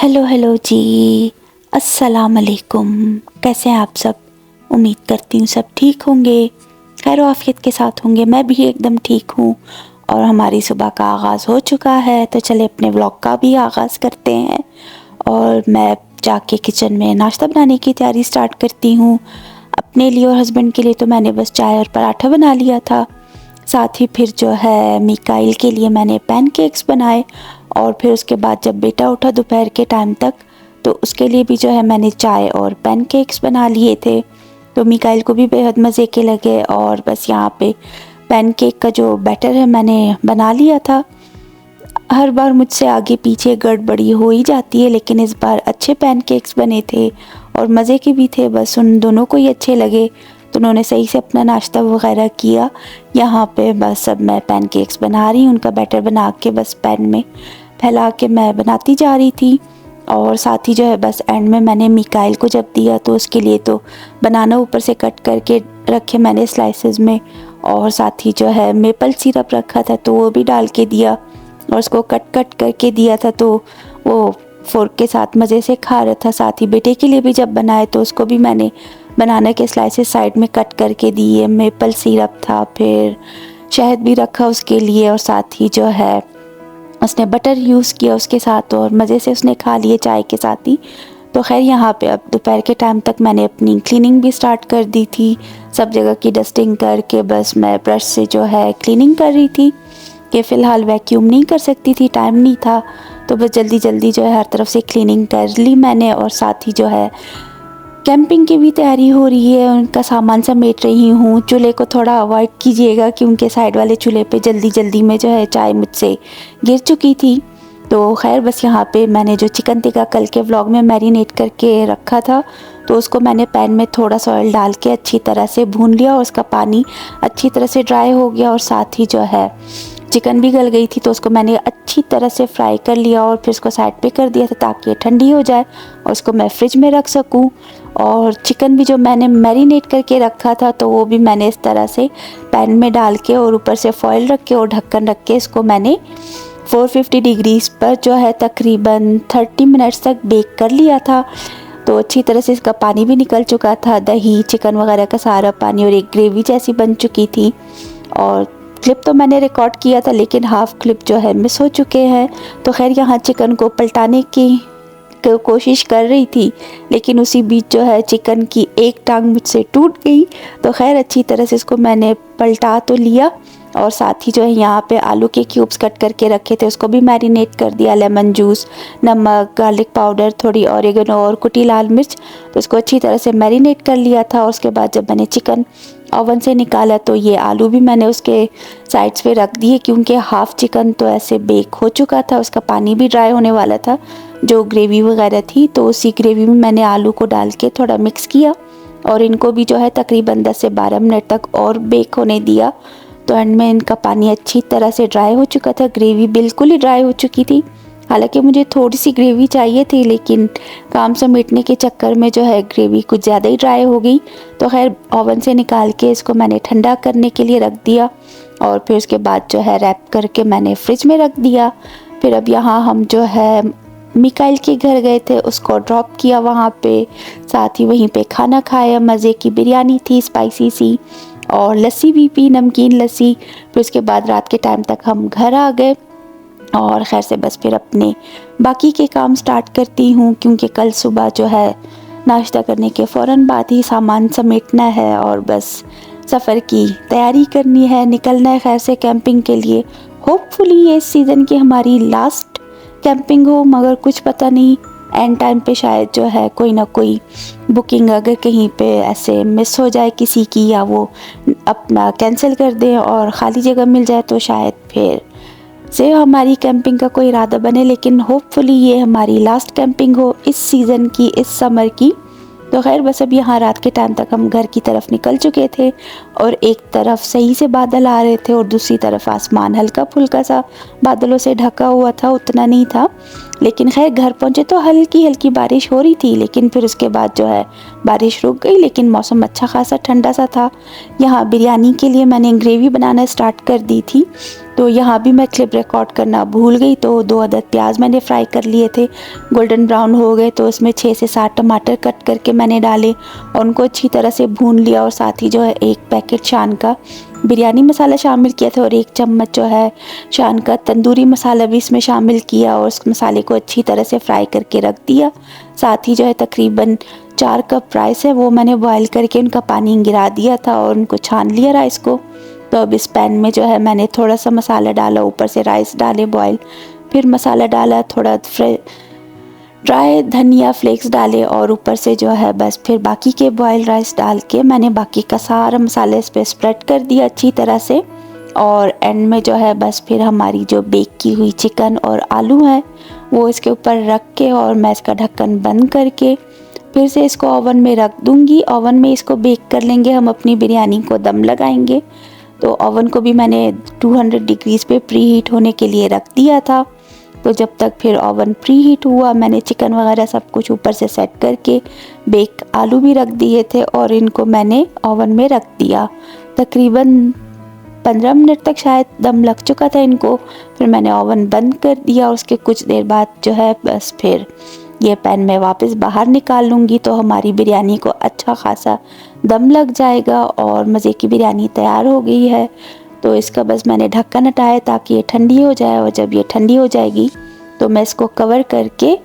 Hello hello जी। अस्सलाम वालेकुम। कैसे हैं आप सब? उम्मीद करती हूँ सब ठीक होंगे, खैर आफियत के साथ होंगे। मैं भी एकदम ठीक हूँ और हमारी सुबह का आगाज़ हो चुका है, तो चले अपने व्लॉग का भी आगाज़ करते हैं। और मैं जाके किचन में नाश्ता बनाने की तैयारी स्टार्ट करती हूँ। अपने लिए और हस्बैंड के लिए तो मैंने बस चाय और पराठा बना लिया था। साथ ही फिर जो है मिकाइल के लिए मैंने पैनकेक्स बनाए। और फिर उसके बाद जब बेटा उठा दोपहर के टाइम तक, तो उसके लिए भी जो है मैंने चाय और पैनकेक्स बना लिए थे। तो मिकाइल को भी बेहद मज़े के लगे। और बस यहाँ पे पैनकेक का जो बैटर है मैंने बना लिया था। हर बार मुझसे आगे पीछे गड़बड़ी हो ही जाती है, लेकिन इस बार अच्छे पैनकेक्स बने थे और मज़े के भी थे। बस उन दोनों को ही अच्छे लगे तो उन्होंने सही से अपना नाश्ता वगैरह किया। यहाँ पे बस अब मैं पैनकेक्स बना रही हूँ, उनका बैटर बना के बस पैन में फैला के मैं बनाती जा रही थी। और साथ ही जो है बस एंड में मैंने मिकाइल को जब दिया तो उसके लिए तो बनाना ऊपर से कट करके रखे मैंने स्लाइसेस में। और साथ ही जो है मेपल सिरप रखा था तो वो भी डाल के दिया और उसको कट कट करके दिया था, तो वो फोर्क के साथ मज़े से खा रहा था। साथ ही बेटे के लिए भी जब बनाए तो उसको भी मैंने बनाना के स्लाइसेस साइड में कट करके दिए। मेपल सिरप था, फिर शहद भी रखा उसके लिए और साथ ही जो है उसने बटर यूज़ किया उसके साथ और मज़े से उसने खा लिए चाय के साथ ही। तो खैर यहाँ पे अब दोपहर के टाइम तक मैंने अपनी क्लीनिंग भी स्टार्ट कर दी थी। सब जगह की डस्टिंग करके बस मैं ब्रश से जो है क्लीनिंग कर रही थी कि फ़िलहाल वैक्यूम नहीं कर सकती थी, टाइम नहीं था। तो बस जल्दी जल्दी जो है हर तरफ से क्लीनिंग कर ली मैंने। और साथ ही जो है कैंपिंग की भी तैयारी हो रही है, उनका सामान समेट रही हूँ। चूल्हे को थोड़ा अवॉइड कीजिएगा क्योंकि साइड वाले चूल्हे पे जल्दी जल्दी में जो है चाय मुझसे गिर चुकी थी। तो खैर बस यहाँ पे मैंने जो चिकन टिक्का कल के व्लॉग में मैरिनेट करके रखा था, तो उसको मैंने पैन में थोड़ा सा ऑयल डाल के अच्छी तरह से भून लिया और उसका पानी अच्छी तरह से ड्राई हो गया। और साथ ही जो है चिकन भी गल गई थी तो उसको मैंने अच्छी तरह से फ्राई कर लिया और फिर उसको साइड पे कर दिया था ताकि ये ठंडी हो जाए और उसको मैं फ्रिज में रख सकूं। और चिकन भी जो मैंने मैरिनेट करके रखा था तो वो भी मैंने इस तरह से पैन में डाल के और ऊपर से फॉइल रख के और ढक्कन रख के इसको मैंने 450 डिग्रीज पर जो है तकरीबन 30 मिनट्स तक बेक कर लिया था। तो अच्छी तरह से इसका पानी भी निकल चुका था, दही चिकन वगैरह का सारा पानी, और एक ग्रेवी जैसी बन चुकी थी। और क्लिप तो मैंने रिकॉर्ड किया था लेकिन हाफ क्लिप जो है मिस हो चुके हैं। तो खैर यहाँ चिकन को पलटाने की कोशिश कर रही थी, लेकिन उसी बीच जो है चिकन की एक टांग मुझसे टूट गई। तो खैर अच्छी तरह से इसको मैंने पलटा तो लिया। और साथ ही जो है यहाँ पे आलू के क्यूब्स कट करके रखे थे उसको भी मैरिनेट कर दिया। लेमन जूस, नमक, गार्लिक पाउडर, थोड़ी ऑरिगेनो और कुटी लाल मिर्च, तो इसको अच्छी तरह से मैरिनेट कर लिया था। और उसके बाद जब मैंने चिकन ओवन से निकाला तो ये आलू भी मैंने उसके साइड्स पे रख दिए क्योंकि हाफ़ चिकन तो ऐसे बेक हो चुका था, उसका पानी भी ड्राई होने वाला था जो ग्रेवी वगैरह थी। तो उसी ग्रेवी में मैंने आलू को डाल के थोड़ा मिक्स किया और इनको भी जो है तकरीबन 10 से 12 मिनट तक और बेक होने दिया। तो एंड में इनका पानी अच्छी तरह से ड्राई हो चुका था, ग्रेवी बिल्कुल ही ड्राई हो चुकी थी। हालांकि मुझे थोड़ी सी ग्रेवी चाहिए थी लेकिन काम समेटने के चक्कर में जो है ग्रेवी कुछ ज़्यादा ही ड्राई हो गई। तो खैर ओवन से निकाल के इसको मैंने ठंडा करने के लिए रख दिया और फिर उसके बाद जो है रैप करके मैंने फ्रिज में रख दिया। फिर अब यहाँ हम जो है मिकाइल के घर गए थे, उसको ड्रॉप किया वहाँ पे, साथ ही वहीं पे खाना खाया। मज़े की बिरयानी थी स्पाइसी सी, और लस्सी भी पी, नमकीन लस्सी। फिर उसके बाद रात के टाइम तक हम घर आ गए और खैर से बस फिर अपने बाकी के काम स्टार्ट करती हूँ क्योंकि कल सुबह जो है नाश्ता करने के फ़ौरन बाद ही सामान समेटना है और बस सफ़र की तैयारी करनी है, निकलना है खैर से कैंपिंग के लिए। होपफुली ये इस सीज़न की हमारी लास्ट कैंपिंग हो, मगर कुछ पता नहीं, एंड टाइम पे शायद जो है कोई ना कोई बुकिंग अगर कहीं पे ऐसे मिस हो जाए किसी की या वो अपना कैंसिल कर दें और ख़ाली जगह मिल जाए तो शायद फिर से हमारी कैंपिंग का कोई इरादा बने। लेकिन होपफुली ये हमारी लास्ट कैंपिंग हो इस सीज़न की, इस समर की। तो खैर बस अब यहाँ रात के टाइम तक हम घर की तरफ निकल चुके थे और एक तरफ सही से बादल आ रहे थे और दूसरी तरफ आसमान हल्का फुल्का सा बादलों से ढका हुआ था, उतना नहीं था। लेकिन खैर घर पहुँचे तो हल्की हल्की बारिश हो रही थी, लेकिन फिर उसके बाद जो है बारिश रुक गई, लेकिन मौसम अच्छा खासा ठंडा सा था। यहाँ बिरयानी के लिए मैंने ग्रेवी बनाना स्टार्ट कर दी थी। तो यहाँ भी मैं क्लिप रिकॉर्ड करना भूल गई, तो 2 अदद प्याज मैंने फ्राई कर लिए थे, गोल्डन ब्राउन हो गए तो उसमें 6 से 7 टमाटर कट करके मैंने डाले और उनको अच्छी तरह से भून लिया। और साथ ही जो है 1 पैकेट शान का बिरयानी मसाला शामिल किया था और 1 चम्मच जो है शान का तंदूरी मसाला भी इसमें शामिल किया और उस मसाले को अच्छी तरह से फ्राई करके रख दिया। साथ ही जो है तकरीबन 4 कप राइस है वो मैंने बॉयल करके उनका पानी गिरा दिया था और उनको छान लिया राइस को। तो अब इस पैन में जो है मैंने थोड़ा सा मसाला डाला, ऊपर से राइस डाले बॉयल, फिर मसाला डाला, थोड़ा ड्राई धनिया फ्लेक्स डाले और ऊपर से जो है बस फिर बाकी के बॉयल राइस डाल के मैंने बाकी का सारा मसाला इस पर स्प्रेड कर दिया अच्छी तरह से। और एंड में जो है बस फिर हमारी जो बेक की हुई चिकन और आलू है वो इसके ऊपर रख के और मैं इसका ढक्कन बंद करके फिर से इसको ओवन में रख दूँगी। ओवन में इसको बेक कर लेंगे, हम अपनी बिरयानी को दम लगाएंगे। तो ओवन को भी मैंने 200 डिग्रीज़ पे प्री हीट होने के लिए रख दिया था। तो जब तक फिर ओवन प्री हीट हुआ मैंने चिकन वगैरह सब कुछ ऊपर से सेट करके बेक आलू भी रख दिए थे और इनको मैंने ओवन में रख दिया। तकरीबन 15 मिनट तक शायद दम लग चुका था इनको। फिर मैंने ओवन बंद कर दिया और उसके कुछ देर बाद जो है बस फिर ये पैन मैं वापस बाहर निकाल लूँगी तो हमारी बिरयानी को अच्छा खासा दम लग जाएगा और मज़े की बिरयानी तैयार हो गई है। तो इसका बस मैंने ढक्कन हटाया ताकि ये ठंडी हो जाए और जब ये ठंडी हो जाएगी तो मैं इसको कवर करके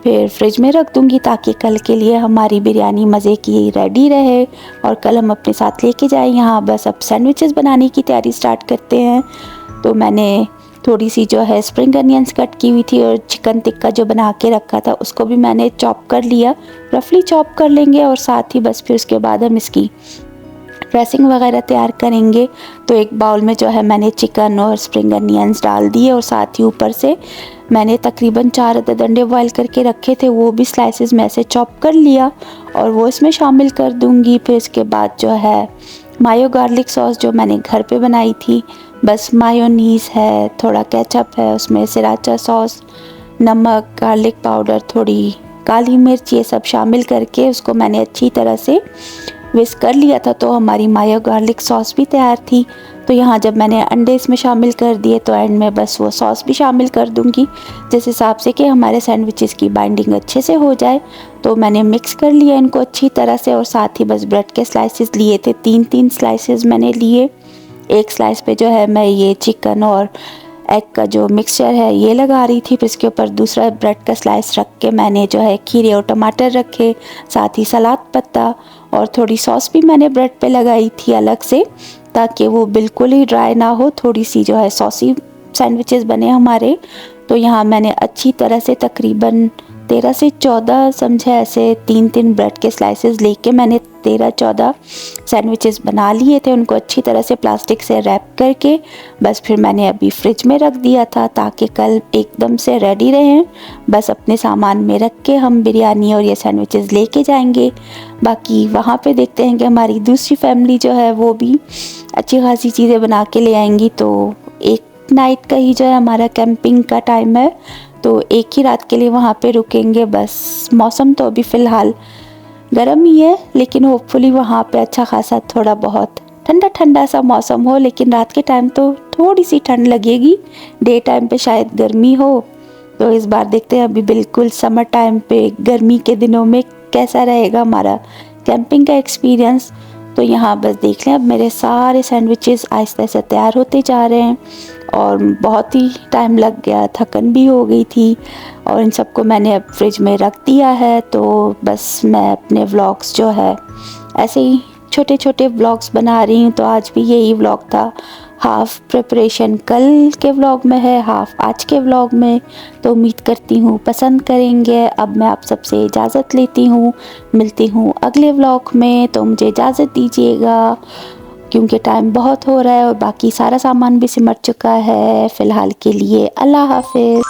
फिर फ्रिज में रख दूँगी ताकि कल के लिए हमारी बिरयानी मज़े की रेडी रहे और कल हम अपने साथ लेके जाएं। यहाँ बस अब सैंडविचेस बनाने की तैयारी स्टार्ट करते हैं। तो मैंने थोड़ी सी जो है स्प्रिंग अनियंस कट की हुई थी और चिकन टिक्का जो बना के रखा था उसको भी मैंने चॉप कर लिया, रफली चॉप कर लेंगे और साथ ही बस फिर उसके बाद हम इसकी ड्रेसिंग वगैरह तैयार करेंगे। तो एक बाउल में जो है मैंने चिकन और स्प्रिंग अनियंस डाल दिए और साथ ही ऊपर से मैंने तकरीबन 4 अदद अंडे बॉयल करके रखे थे वो भी स्लाइसेस में से चॉप कर लिया और वो इसमें शामिल कर दूंगी। फिर इसके बाद जो है मायो गार्लिक सॉस जो मैंने घर पे बनाई थी, बस मायोनीज़ है, थोड़ा केचप है, उसमें सिराचा सॉस, नमक, गार्लिक पाउडर, थोड़ी काली मिर्च, ये सब शामिल करके उसको मैंने अच्छी तरह से विस्क कर लिया था। तो हमारी मायो गार्लिक सॉस भी तैयार थी। तो यहाँ जब मैंने अंडे इसमें शामिल कर दिए तो एंड में बस वो सॉस भी शामिल कर दूँगी जिस हिसाब से कि हमारे सैंडविचेस की बाइंडिंग अच्छे से हो जाए। तो मैंने मिक्स कर लिया इनको अच्छी तरह से और साथ ही बस ब्रेड के स्लाइसेस लिए थे, 3-3 स्लाइसेस मैंने लिए। एक स्लाइस पे जो है मैं ये चिकन और एग का जो मिक्सचर है ये लगा रही थी, फिर इसके ऊपर दूसरा ब्रेड का स्लाइस रख के मैंने जो है खीरे और टमाटर रखे, साथ ही सलाद पत्ता और थोड़ी सॉस भी मैंने ब्रेड पे लगाई थी अलग से ताकि वो बिल्कुल ही ड्राई ना हो, थोड़ी सी जो है सॉसी सैंडविचेस बने हमारे। तो यहाँ मैंने अच्छी तरह से तकरीबन 13 से 14 समझे ऐसे 3-3 ब्रेड के स्लाइसेस लेके मैंने 13-14 सैंडविचेस बना लिए थे। उनको अच्छी तरह से प्लास्टिक से रैप करके बस फिर मैंने अभी फ्रिज में रख दिया था ताकि कल एकदम से रेडी रहें। बस अपने सामान में रख के हम बिरयानी और ये सैंडविचेस लेके जाएंगे। बाकी वहाँ पे देखते हैं कि हमारी दूसरी फैमिली जो है वो भी अच्छी खासी चीज़ें बना के ले आएंगी। तो एक नाइट का ही जो है हमारा कैंपिंग का टाइम है, तो एक ही रात के लिए वहाँ पे रुकेंगे। बस मौसम तो अभी फ़िलहाल गर्म ही है लेकिन होपफुली वहाँ पे अच्छा खासा थोड़ा बहुत ठंडा ठंडा सा मौसम हो, लेकिन रात के टाइम तो थोड़ी सी ठंड लगेगी, डे टाइम पे शायद गर्मी हो। तो इस बार देखते हैं अभी बिल्कुल समर टाइम पे गर्मी के दिनों में कैसा रहेगा हमारा कैंपिंग का एक्सपीरियंस। तो यहाँ बस देख लें, अब मेरे सारे सैंडविचेस आहिस्ता आहिस्ता तैयार होते जा रहे हैं और बहुत ही टाइम लग गया, थकन भी हो गई थी और इन सबको मैंने अब फ्रिज में रख दिया है। तो बस मैं अपने व्लॉग्स जो है ऐसे ही छोटे छोटे व्लॉग्स बना रही हूँ। तो आज भी यही व्लॉग था, हाफ प्रिपरेशन कल के व्लॉग में है, हाफ आज के व्लॉग में। तो उम्मीद करती हूँ पसंद करेंगे। अब मैं आप सबसे इजाज़त लेती हूँ, मिलती हूँ अगले व्लॉग में। तो मुझे इजाज़त दीजिएगा क्योंकि टाइम बहुत हो रहा है और बाकी सारा सामान भी सिमट चुका है। फ़िलहाल के लिए अल्लाह हाफ़िज़।